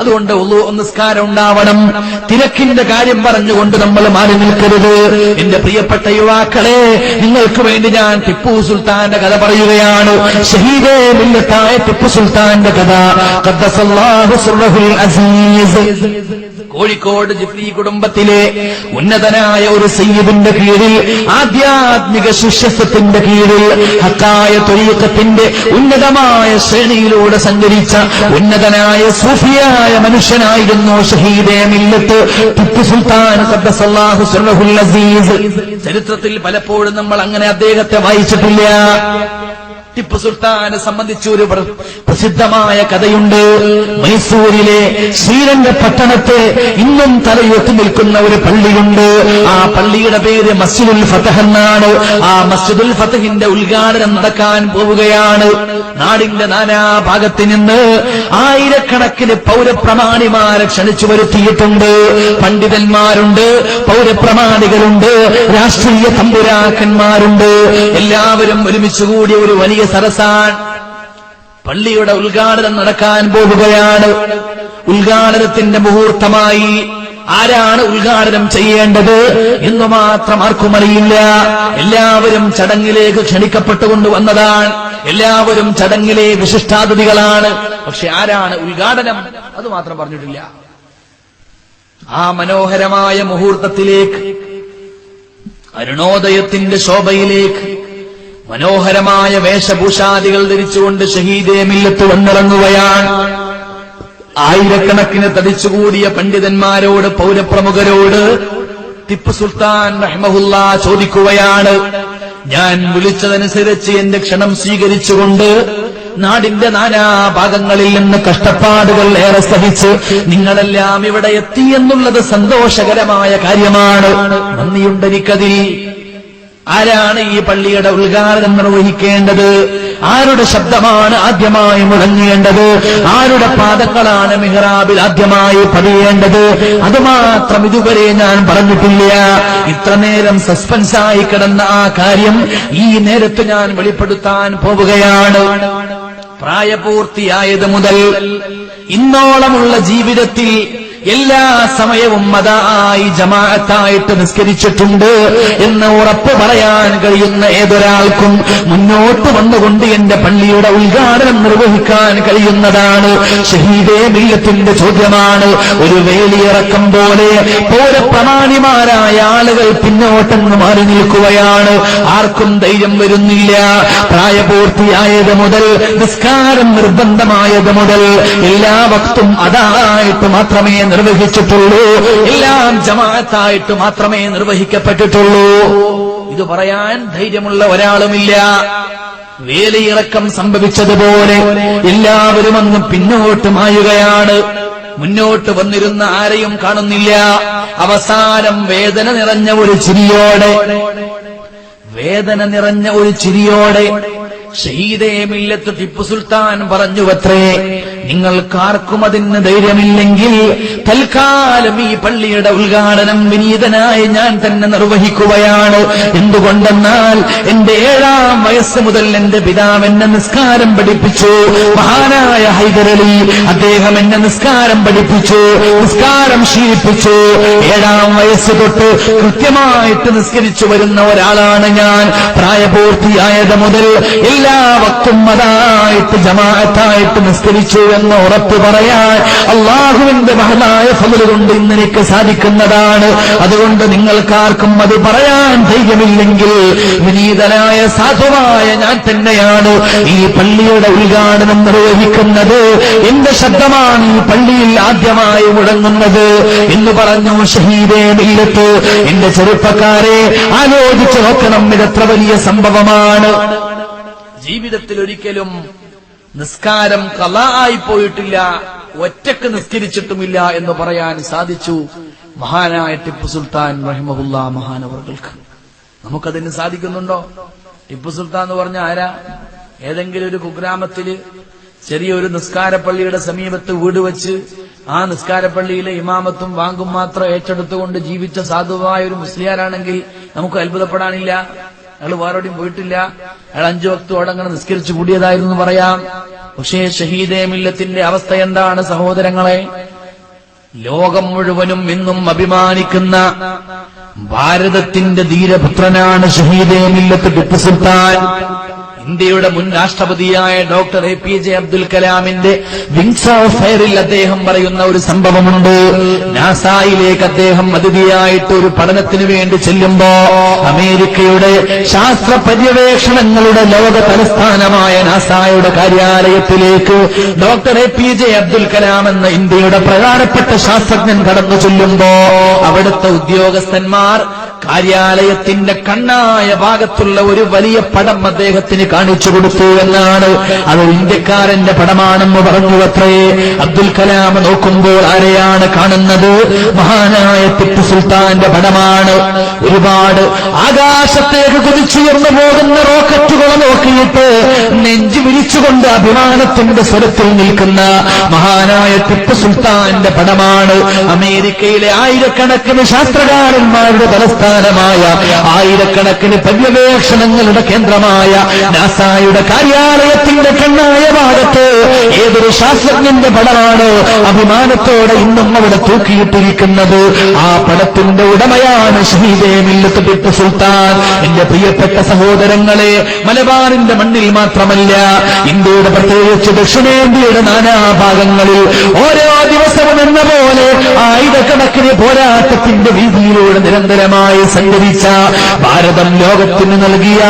അതുകൊണ്ട് നിസ്കാരം ഉണ്ടാവണം. തിരക്കിന്റെ കാര്യം പറഞ്ഞുകൊണ്ട് നമ്മൾ മാറി നിൽക്കരുത്. എന്റെ പ്രിയപ്പെട്ട യുവാക്കളെ, നിങ്ങൾക്ക് വേണ്ടി ഞാൻ ടിപ്പു സുൽത്താന്റെ കഥ പറയുകയാണ്. ഷഹീദേ മില്ലത്തായ ടിപ്പു സുൽത്താന്റെ കഥ. ഖദ്ദസല്ലാഹു സിർറഹുൽ അസീസ്. കോഴിക്കോട് ജിഫ്രി കുടുംബത്തിലെ ഉന്നതനായ ഒരു സയ്യിദിന്റെ കീഴിൽ, ആധ്യാത്മിക ശിഷ്യത്വത്തിന്റെ കീഴിൽ, ഹക്കായ ത്വരീഖത്തിന്റെ ഉന്നതമായ ശ്രേണിയിലൂടെ സഞ്ചരിച്ച ഉന്നതനായ സൂഫിയായ മനുഷ്യനായിരുന്നു ഷഹീദേ മില്ലത്ത് ടിപ്പു സുൽത്താൻ ഖദ്ദസല്ലാഹു സിർറഹുൽ അസീസ്. ചരിത്രത്തിൽ പലപ്പോഴും നമ്മൾ അങ്ങനെ അദ്ദേഹത്തെ വായിച്ചിട്ടില്ല. ടിപ്പു സുൽത്താനെ സംബന്ധിച്ച് ഒരു പ്രസിദ്ധമായ കഥയുണ്ട്. മൈസൂരിലെ ശ്രീരംഗപട്ടണത്തെ ഇന്നും തലയുയർത്തി നിൽക്കുന്ന ഒരു പള്ളിയുണ്ട്. ആ പള്ളിയുടെ പേര് മസ്ജിദുൽ ഫതഹ് എന്നാണ്. ആ മസ്ജിദുൽ ഫതഹിന്റെ ഉദ്ഘാടനം നടക്കാൻ പോവുകയാണ്. നാടിന്റെ നാനാഭാഗത്ത് നിന്ന് ആയിരക്കണക്കിന് പൗരപ്രമാണിമാരെ ക്ഷണിച്ചു വരുത്തിയിട്ടുണ്ട്. പണ്ഡിതന്മാരുണ്ട്, പൗരപ്രമാണികളുണ്ട്, രാഷ്ട്രീയ തമ്പുരാക്കന്മാരുണ്ട്. എല്ലാവരും ഒരുമിച്ചുകൂടിയ ഒരു വലിയ സരസാൻ പള്ളിയുടെ ഉദ്ഘാടനം നടക്കാൻ പോവുകയാണ്. ഉദ്ഘാടനത്തിന്റെ മുഹൂർത്തമായി. ആരാണ് ഉദ്ഘാടനം ചെയ്യേണ്ടത് എന്ന് മാത്രം ആർക്കും അറിയില്ല. എല്ലാവരും ചടങ്ങിലേക്ക് ക്ഷണിക്കപ്പെട്ടുകൊണ്ടുവന്നതാണ്. എല്ലാവരും ചടങ്ങിലെ വിശിഷ്ടാതിഥികളാണ്. പക്ഷെ ആരാണ് ഉദ്ഘാടനം അത് മാത്രം പറഞ്ഞിട്ടില്ല. ആ മനോഹരമായ മുഹൂർത്തത്തിലേക്ക്, അരുണോദയത്തിന്റെ ശോഭയിലേക്ക് മനോഹരമായ വേഷഭൂഷാദികൾ ധരിച്ചുകൊണ്ട് ഷഹീദേ മില്ലത്ത് വന്നിറങ്ങുകയാണ്. ആയിരക്കണക്കിന് തടിച്ചുകൂടിയ പണ്ഡിതന്മാരോട്, പൗരപ്രമുഖരോട് ടിപ്പു സുൽത്താൻ റഹ്മഹുല്ലാ ചോദിക്കുകയാണ്, ഞാൻ വിളിച്ചതനുസരിച്ച് എന്റെ ക്ഷണം സ്വീകരിച്ചുകൊണ്ട് നാടിന്റെ നാനാഭാഗങ്ങളിൽ നിന്ന് കഷ്ടപ്പാടുകൾ ഏറെ സഹിച്ച് നിങ്ങളെല്ലാം ഇവിടെ എത്തി എന്നുള്ളത് സന്തോഷകരമായ കാര്യമാണ്. നന്ദിയുണ്ടെനിക്കതിൽ. ആരാണ് ഈ പള്ളിയുടെ ഉദ്ഘാടനം നിർവഹിക്കേണ്ടത്? ആരുടെ ശബ്ദമാണ് ആദ്യമായി മുഴങ്ങേണ്ടത്? ആരുടെ പാദങ്ങളാണ് മിഹ്റാബിൽ ആദ്യമായി പതിയേണ്ടത്? അതുമാത്രം ഇതുവരെ ഞാൻ പറഞ്ഞിട്ടില്ല. ഇത്ര നേരം സസ്പെൻസായി കിടന്ന ആ കാര്യം ഈ നേരത്ത് ഞാൻ വെളിപ്പെടുത്താൻ പോവുകയാണ്. പ്രായപൂർത്തിയായത് മുതൽ ഇന്നോളമുള്ള ജീവിതത്തിൽ എല്ലാ സമയവും മദായി ജമാഅത്തായിട്ട് നിസ്കരിച്ചിട്ടുണ്ട് എന്ന് ഉറപ്പ് പറയാൻ കഴിയുന്ന ഏതൊരാൾക്കും മുന്നോട്ട് വന്നുകൊണ്ട് എന്റെ പള്ളിയുടെ ഉദ്ഘാടനം നിർവഹിക്കാൻ കഴിയുന്നതാണ്. ഷഹീദേ മില്ലത്തിന്റെ ചോദ്യമാണ്. ഒരു വേലിയിറക്കം പോലെ പൗരപ്രമാണിമാരായ ആളുകൾ പിന്നോട്ടെന്ന് മാറി നിൽക്കുകയാണ്. ആർക്കും ധൈര്യം വരുന്നില്ല. പ്രായപൂർത്തിയായത് മുതൽ, നിസ്കാരം നിർബന്ധമായത് മുതൽ എല്ലാ വക്തും അതായിട്ട് മാത്രമേ നിർവഹിച്ചിട്ടുള്ളൂ. എല്ലാം ജമാഅത്തായിട്ട് മാത്രമേ നിർവഹിക്കപ്പെട്ടിട്ടുള്ളൂ. ഇത് പറയാൻ ധൈര്യമുള്ള ഒരാളുമില്ല. വേലിയിറക്കം സംഭവിച്ചതുപോലെ എല്ലാവരും അങ്ങ് പിന്നോട്ട് മായുകയാണ്. മുന്നോട്ട് വന്നിരുന്ന ആരെയും കാണുന്നില്ല. അവസാനം വേദന നിറഞ്ഞ ഒരു ചിരിയോടെ ഷഹീദേ മില്ലത്ത് ടിപ്പു സുൽത്താൻ പറഞ്ഞുവത്രേ, നിങ്ങൾക്കാർക്കും അതിന് ധൈര്യമില്ലെങ്കിൽ തൽക്കാലം ഈ പള്ളിയുടെ ഉദ്ഘാടനം വിനീതനായി ഞാൻ തന്നെ നിർവഹിക്കുകയാണ്. എന്തുകൊണ്ടെന്നാൽ എന്റെ 7-ാം വയസ്സ് മുതൽ എന്റെ പിതാവ് എന്നെ നിസ്കാരം പഠിപ്പിച്ചു. മഹാനായ ഹൈദരലി അദ്ദേഹം എന്നെ നിസ്കാരം പഠിപ്പിച്ചു, നിസ്കാരം ശീലിപ്പിച്ചു. 7-ാം വയസ്സ് തൊട്ട് കൃത്യമായിട്ട് നിസ്കരിച്ചു വരുന്ന ഒരാളാണ് ഞാൻ. പ്രായപൂർത്തിയായത് മുതൽ എല്ലാ വക്തും അതായിട്ട് ജമാഅത്തായിട്ട് നിസ്കരിച്ചു എന്ന് ഉറപ്പ് പറയാൻ അള്ളാഹുവിന്റെ മഹനായ ഫള് കൊണ്ട് ഇന്ന് എനിക്ക് സാധിക്കുന്നതാണ്. അതുകൊണ്ട് നിങ്ങൾക്കാർക്കും അത് പറയാൻ ധൈര്യമില്ലെങ്കിൽ വിനീതനായ സാധുവായ ഞാൻ തന്നെയാണ് ഈ പള്ളിയുടെ ഉദ്ഘാടനം നിർവഹിക്കുന്നത്. എന്റെ ശബ്ദമാണ് ഈ പള്ളിയിൽ ആദ്യമായി മുഴങ്ങുന്നത് എന്ന് പറഞ്ഞു ഷഹീദേ മില്ലത്ത്. എന്റെ ചെറുപ്പക്കാരെ, ആലോചിച്ചു നോക്കണം, ഇതെത്ര വലിയ സംഭവമാണ്. ജീവിതത്തിൽ ഒരിക്കലും നിസ്കാരം ഖളാആയി പോയിട്ടില്ല, ഒറ്റക്ക് നിസ്കരിച്ചിട്ടുമില്ല എന്ന് പറയാൻ സാധിച്ചു മഹാനായ ടിപ്പു സുൽത്താൻ റഹിമഹുല്ലാ മഹാനവർകൾക്ക്. നമുക്കതിന് സാധിക്കുന്നുണ്ടോ? ടിപ്പു സുൽത്താൻ എന്ന് പറഞ്ഞ ആരാ? ഏതെങ്കിലും ഒരു കുഗ്രാമത്തില് ചെറിയൊരു നിസ്കാരപ്പള്ളിയുടെ സമീപത്ത് വീട് വെച്ച് ആ നിസ്കാരപ്പള്ളിയിലെ ഇമാമത്തും വാങ്കും മാത്രം ഏറ്റെടുത്തുകൊണ്ട് ജീവിച്ച സാധുവായ ഒരു മുസ്ലിയാരാണെങ്കിൽ നമുക്ക് അത്ഭുതപ്പെടാനില്ല. അയാൾ വേറെവിടെയും പോയിട്ടില്ല. അയാൾ 5 വക്തോടെ അങ്ങനെ നിസ്കരിച്ചു കൂടിയതായിരുന്നു പറയാം. പക്ഷേ ഷഹീദേ മില്ലത്തിന്റെ അവസ്ഥ എന്താണ് സഹോദരങ്ങളെ? ലോകം മുഴുവനും ഇന്നും അഭിമാനിക്കുന്ന ഭാരതത്തിന്റെ ധീരപുത്രനാണ് ഷഹീദേ മില്ലത്ത് ടിപ്പു സുൽത്താൻ. ഇന്ത്യയുടെ മുൻ രാഷ്ട്രപതിയായ ഡോക്ടർ APJ അബ്ദുൽ കലാമിന്റെ വിങ്സ് ഓഫ് ഫയറിൽ അദ്ദേഹം പറയുന്ന ഒരു സംഭവമുണ്ട്. നാസായിലേക്ക് അദ്ദേഹം അതിഥിയായിട്ട് ഒരു പഠനത്തിന് വേണ്ടി ചെല്ലുമ്പോ അമേരിക്കയുടെ ശാസ്ത്ര പര്യവേഷണങ്ങളുടെ ലോക തലസ്ഥാനമായ നാസായുടെ കാര്യാലയത്തിലേക്ക് ഡോക്ടർ APJ അബ്ദുൽ കലാം എന്ന ഇന്ത്യയുടെ പ്രധാനപ്പെട്ട ശാസ്ത്രജ്ഞൻ കടന്നു ചെല്ലുമ്പോ അവിടുത്തെ ഉദ്യോഗസ്ഥന്മാർ കാര്യാലയത്തിന്റെ കണ്ണായ ഭാഗത്തുള്ള ഒരു വലിയ പടം അദ്ദേഹത്തിന് കാണിച്ചു കൊടുത്തു എന്നാണ്. അത് ഇന്ത്യക്കാരന്റെ പടമാണെന്ന് പറഞ്ഞുവത്രേ. അബ്ദുൽ കലാം നോക്കുമ്പോൾ ആരെയാണ് കാണുന്നത്? മഹാനായ ടിപ്പു സുൽത്താന്റെ പടമാണ്. ഒരുപാട് ആകാശത്തേക്ക് കുതിച്ചുയർന്നു പോകുന്ന റോക്കറ്റുകളെ നോക്കിയിട്ട് നെഞ്ചു വിരിച്ചുകൊണ്ട് അഭിമാനത്തിന്റെ സ്വരത്തിൽ നിൽക്കുന്ന മഹാനായ ടിപ്പു സുൽത്താന്റെ പടമാണ്. അമേരിക്കയിലെ ആയിരക്കണക്കിന് ശാസ്ത്രകാരന്മാരുടെ തലസ്ഥാനമായ ആയിരക്കണക്കിന് പര്യവേക്ഷണങ്ങളുടെ കേന്ദ്രമായ നാസായുടെ കാര്യാലയത്തിന്റെ കണ്ണായ ഭാഗത്ത് ഏതൊരു ശാസ്ത്രജ്ഞന്റെ പടമാണ് അഭിമാനത്തോടെ ഇന്നും അവിടെ തൂക്കിയിട്ടിരിക്കുന്നത്. ആ പടത്തിന്റെ ഉടമയാണ് ഷഹീദേ മില്ലത്ത് ടിപ്പു സുൽത്താൻ. എന്റെ പ്രിയപ്പെട്ട സഹോദരങ്ങളെ, മലബാറിന്റെ മണ്ണിൽ മാത്രമല്ല, ഇന്ത്യയുടെ പ്രത്യേകിച്ച് ദക്ഷിണേന്ത്യയുടെ നാനാഭാഗങ്ങളിൽ ഓരോ ദിവസവും എന്ന പോലെ ആയിരക്കണക്കിന് പോരാട്ടത്തിന്റെ വീതിയിലൂടെ നിരന്തരമായി സഞ്ചരിച്ച ഭാരതം ലോകത്തിന് നൽകിയ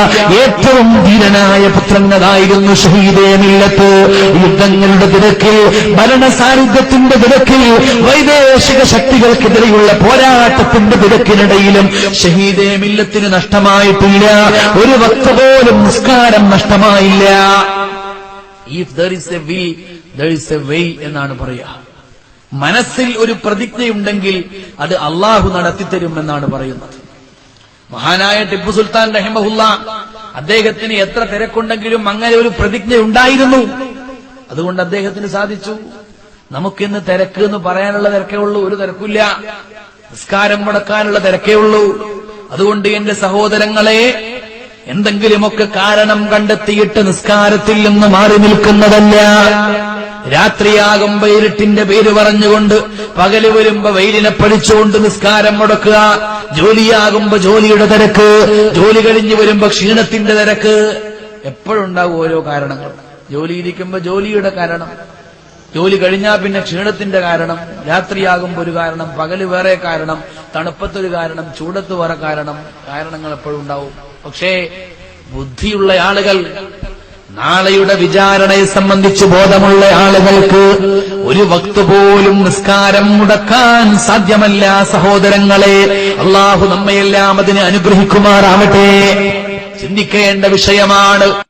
ഏറ്റവും ധീരനായ പുത്രങ്ങളായിരുന്നു ഷഹീദേ മില്ലത്ത്. യുദ്ധങ്ങളുടെ തിരക്കിൽ, ഭരണസാന്നിധ്യത്തിന്റെ തിരക്കിൽ, വൈദേശിക ശക്തികൾക്കെതിരെയുള്ള പോരാട്ടത്തിന്റെ തിരക്കിനിടയിലും ഷഹീദേ മില്ലത്തിന് നഷ്ടമായിട്ടില്ല. ഒരു വക്ത് പോലും നിസ്കാരം നഷ്ടമായില്ല. If there is a will, there is a way എന്നാണ് പറയുക. മനസ്സിൽ ഒരു പ്രതിജ്ഞയുണ്ടെങ്കിൽ അത് അള്ളാഹു നടത്തിത്തരുമെന്നാണ് പറയുന്നത്. മഹാനായ ടിപ്പു സുൽത്താൻ റഹിമഹുല്ല, അദ്ദേഹത്തിന് എത്ര തിരക്കുണ്ടെങ്കിലും അങ്ങനെ ഒരു പ്രതിജ്ഞ ഉണ്ടായിരുന്നു. അതുകൊണ്ട് അദ്ദേഹത്തിന് സാധിച്ചു. നമുക്കിന്ന് തിരക്ക് എന്ന് പറയാനുള്ള തിരക്കേ ഉള്ളൂ, ഒരു തിരക്കില്ല. നിസ്കാരം മുടക്കാനുള്ള തിരക്കേ ഉള്ളൂ. അതുകൊണ്ട് എന്റെ സഹോദരങ്ങളെ, എന്തെങ്കിലുമൊക്കെ കാരണം കണ്ടെത്തിയിട്ട് നിസ്കാരത്തിൽ നിന്ന് മാറി നിൽക്കുന്നതല്ല. രാത്രിയാകുമ്പോ ഇരുട്ടിന്റെ പേര് പറഞ്ഞുകൊണ്ട്, പകല് വരുമ്പോ വെയിലിനെ പഠിച്ചുകൊണ്ട് നിസ്കാരം മുടക്കുക. ജോലിയാകുമ്പോ ജോലിയുടെ തിരക്ക്, ജോലി കഴിഞ്ഞ് വരുമ്പോ ക്ഷീണത്തിന്റെ തിരക്ക്. എപ്പോഴുണ്ടാവും ഓരോ കാരണങ്ങൾ. ജോലിയിരിക്കുമ്പോ ജോലിയുടെ കാരണം, ജോലി കഴിഞ്ഞാൽ പിന്നെ ക്ഷീണത്തിന്റെ കാരണം, രാത്രിയാകുമ്പോ ഒരു കാരണം, പകല് വേറെ കാരണം, തണുപ്പത്തൊരു കാരണം, ചൂടത്ത് വേറെ കാരണം. കാരണങ്ങൾ എപ്പോഴും ഉണ്ടാവും. പക്ഷേ ബുദ്ധിയുള്ള ആളുകൾ, നാളെയുടെ വിചാരണയെ സംബന്ധിച്ച് ബോധമുള്ള ആളുകൾക്ക് ഒരു വക്ത് പോലും നിസ്കാരം മുടക്കാൻ സാധ്യമല്ല. സഹോദരങ്ങളെ, അള്ളാഹു നമ്മയെല്ലാം അതിനെ അനുഗ്രഹിക്കുമാറാവട്ടെ. ചിന്തിക്കേണ്ട വിഷയമാണ്.